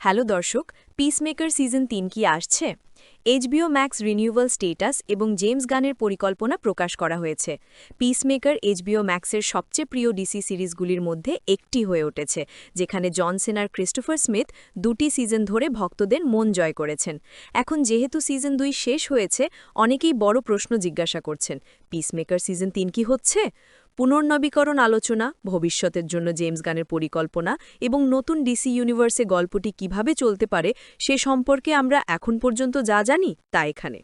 Hello দর্শক, peacemaker season ৩ কি আসছে? এইচবিও ম্যাক্স রিনিউয়াল স্টেটাস এবং জেমস গানের পরিকল্পনা প্রকাশ করা হয়েছে। পিসমেকার এইচবিও ম্যাক্সের সবচেয়ে প্রিয় ডিসি সিরিজগুলির মধ্যে একটি হয়ে উঠেছে, যেখানে জন সেনার ক্রিস্টোফার স্মিথ ২টি সিজন ধরে ভক্তদের মন জয় করেছেন। এখন যেহেতু সিজন ২ শেষ হয়েছে, অনেকেই বড় প্রশ্ন জিজ্ঞাসা করছেন, পিসমেকার সিজন ৩ কি হচ্ছে? পুনর্নবীকরণ আলোচনা, ভবিষ্যতের জন্য জেমস গানের পরিকল্পনা এবং নতুন ডিসি ইউনিভার্সে গল্পটি কিভাবে চলতে পারে সে সম্পর্কে আমরা এখন পর্যন্ত যা জানি তা এখানে।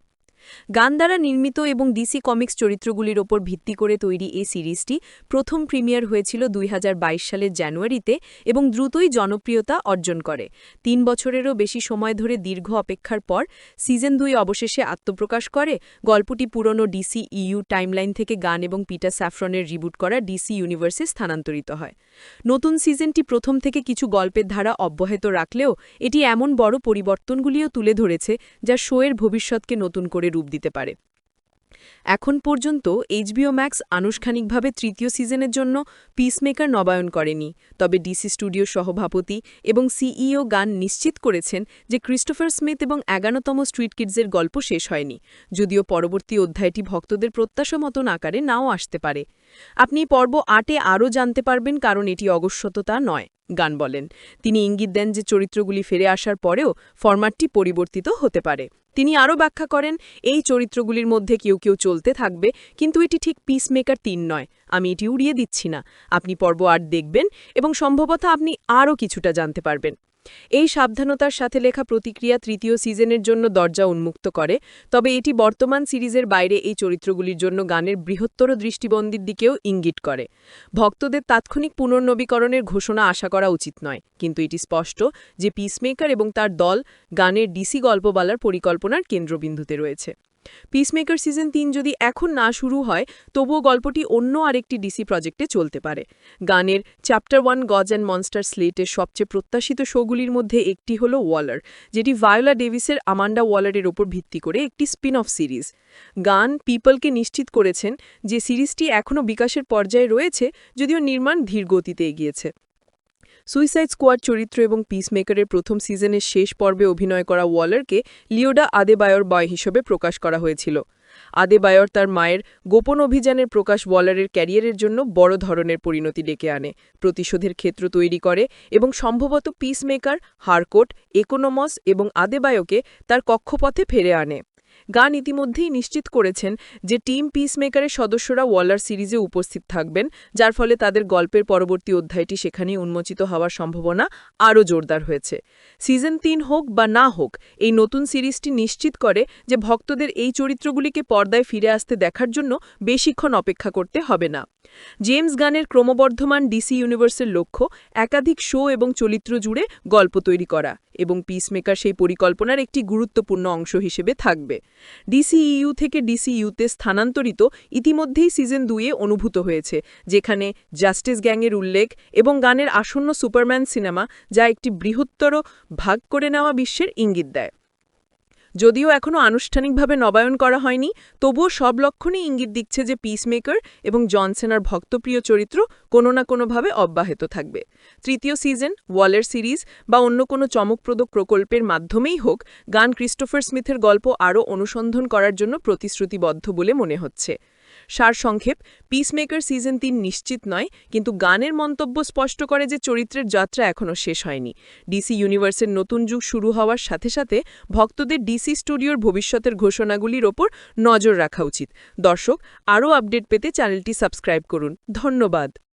গান দ্বারা নির্মিত এবং ডিসি কমিক্স চরিত্রগুলির ওপর ভিত্তি করে তৈরি এই সিরিজটি প্রথম প্রিমিয়ার হয়েছিল ২০২২ সালের জানুয়ারিতে এবং দ্রুতই জনপ্রিয়তা অর্জন করে। ৩ বছরেরও বেশি সময় ধরে দীর্ঘ অপেক্ষার পর সিজন ২ অবশেষে আত্মপ্রকাশ করে। গল্পটি পুরনো ডিসি ইউ টাইমলাইন থেকে গান এবং পিটার স্যাফরনের রিবুট করা ডিসি ইউনিভার্সে স্থানান্তরিত হয়। নতুন সিজনটি প্রথম থেকে কিছু গল্পের ধারা অব্যাহত রাখলেও এটি এমন বড় পরিবর্তনগুলিও তুলে ধরেছে যা শোয়ের ভবিষ্যৎকে নতুন করে রূপ দিতে পারে। এখন পর্যন্ত এইচবিও ম্যাক্স আনুষ্ঠানিকভাবে তৃতীয় সিজনের জন্য পিসমেকার নবায়ন করেনি, তবে ডিসি স্টুডিও সভাপতি এবং সিইও গান নিশ্চিত করেছেন যে ক্রিস্টোফার স্মিথ এবং ১১তম স্ট্রিট কিডসের গল্প শেষ হয়নি, যদিও পরবর্তী অধ্যায়টি ভক্তদের প্রত্যাশা মতন আকারে নাও আসতে পারে। আপনি পর্ব ৮-এ আরও জানতে পারবেন, কারণ এটি অগত্যতা নয়, গান বলেন। তিনি ইঙ্গিত দেন যে চরিত্রগুলি ফিরে আসার পরেও ফরম্যাটটি পরিবর্তিত হতে পারে। তিনি আরও ব্যাখ্যা করেন, এই চরিত্রগুলির মধ্যে কেউ কেউ চলতে থাকবে, কিন্তু এটি ঠিক পিসমেকার ৩ নয়। আমি এটি উড়িয়ে দিচ্ছি না। আপনি পর্ব ৮ দেখবেন এবং সম্ভবত আপনি আরও কিছুটা জানতে পারবেন। এই সাবধানতার সাথে লেখা প্রতিক্রিয়া তৃতীয় সিজনের জন্য দরজা উন্মুক্ত করে, তবে এটি বর্তমান সিরিজের বাইরে এই চরিত্রগুলির জন্য গানের বৃহত্তর দৃষ্টিবন্দির দিকেও ইঙ্গিত করে। ভক্তদের তাৎক্ষণিক পুনর্নবীকরণের ঘোষণা আশা করা উচিত নয়, কিন্তু এটি স্পষ্ট যে পিসমেকার এবং তার দল গানের ডিসি গল্পবালার পরিকল্পনার কেন্দ্রবিন্দুতে রয়েছে। পিসমেকার সিজন ৩ যদি এখন না শুরু হয়, তবুও গল্পটি অন্য আরেকটি ডিসি প্রজেক্টে চলতে পারে। গানের চ্যাপ্টার ১ গজ অ্যান্ড মনস্টার স্লেটের সবচেয়ে প্রত্যাশিত শোগুলির মধ্যে একটি হল ওয়ালার, যেটি ভায়োলা ডেভিসের আমান্ডা ওয়ালারের ওপর ভিত্তি করে একটি স্পিন অফ সিরিজ। গান পিপলকে নিশ্চিত করেছেন যে সিরিজটি এখনও বিকাশের পর্যায়ে রয়েছে, যদিও নির্মাণ ধীর গতিতে এগিয়েছে। সুইসাইড স্কোয়াড চরিত্র এবং পিসমেকারের প্রথম সিজনের শেষ পর্বে অভিনয় করা ওয়ালারকে লিওডা আদেবায়র বয় হিসেবে প্রকাশ করা হয়েছিল। আদেবায়র তার মায়ের গোপন অভিযানের প্রকাশ ওয়ালারের ক্যারিয়ারের জন্য বড় ধরনের পরিণতি ডেকে আনে, প্রতিশোধের ক্ষেত্র তৈরি করে এবং সম্ভবত পিসমেকার, হারকোট, একোনোমস এবং আদেবায়কে তার কক্ষপথে ফেরে আনে। গান ইতিমধ্যেই নিশ্চিত করেছেন যে টিম পিসমেকারের সদস্যরা ওয়ালার সিরিজে উপস্থিত থাকবেন, যার ফলে তাদের গল্পের পরবর্তী অধ্যায়টি সেখানেই উন্মোচিত হওয়ার সম্ভাবনা আরও জোরদার হয়েছে। সিজন ৩ হোক বা না হোক, এই নতুন সিরিজটি নিশ্চিত করে যে ভক্তদের এই চরিত্রগুলিকে পর্দায় ফিরে আসতে দেখার জন্য বেশিক্ষণ অপেক্ষা করতে হবে না। জেমস গানের ক্রমবর্ধমান ডিসি ইউনিভার্সের লক্ষ্য একাধিক শো এবং চরিত্র জুড়ে গল্প তৈরি করা, এবং পিসমেকার সেই পরিকল্পনার একটি গুরুত্বপূর্ণ অংশ হিসেবে থাকবে। ডিসিইউ থেকে ডিসিইউতে স্থানান্তরিত ইতিমধ্যেই সিজন ২-এ অনুভূত হয়েছে, যেখানে জাস্টিস গ্যাংয়ের উল্লেখ এবং গানের আসন্ন সুপারম্যান সিনেমা, যা একটি বৃহত্তর ভাগ করে নেওয়া বিশ্বের ইঙ্গিত দেয়। যদিও এখনও আনুষ্ঠানিকভাবে নবায়ন করা হয়নি, তবুও সব লক্ষণই ইঙ্গিত দিচ্ছে যে পিসমেকার এবং জন সেনার ভক্তপ্রিয় চরিত্র কোনো না কোনোভাবে অব্যাহত থাকবে। তৃতীয় সিজন, ওয়ালার সিরিজ বা অন্য কোনো চমকপ্রদ প্রকল্পের মাধ্যমেই হোক, গান ক্রিস্টোফার স্মিথের গল্প আরও অনুসন্ধান করার জন্য প্রতিশ্রুতিবদ্ধ বলে মনে হচ্ছে। সারসংক্ষেপ, পিসমেকার সিজন ৩ নিশ্চিত নয়, কিন্তু গানের মন্তব্য স্পষ্ট করে যে চরিত্রের যাত্রা এখনও শেষ হয়নি। ডিসি ইউনিভার্সের নতুন যুগ শুরু হওয়ার সাথে সাথে ভক্তদের ডিসি স্টুডিওর ভবিষ্যতের ঘোষণাগুলির ওপর নজর রাখা উচিত। দর্শক, আরও আপডেট পেতে চ্যানেলটি সাবস্ক্রাইব করুন। ধন্যবাদ।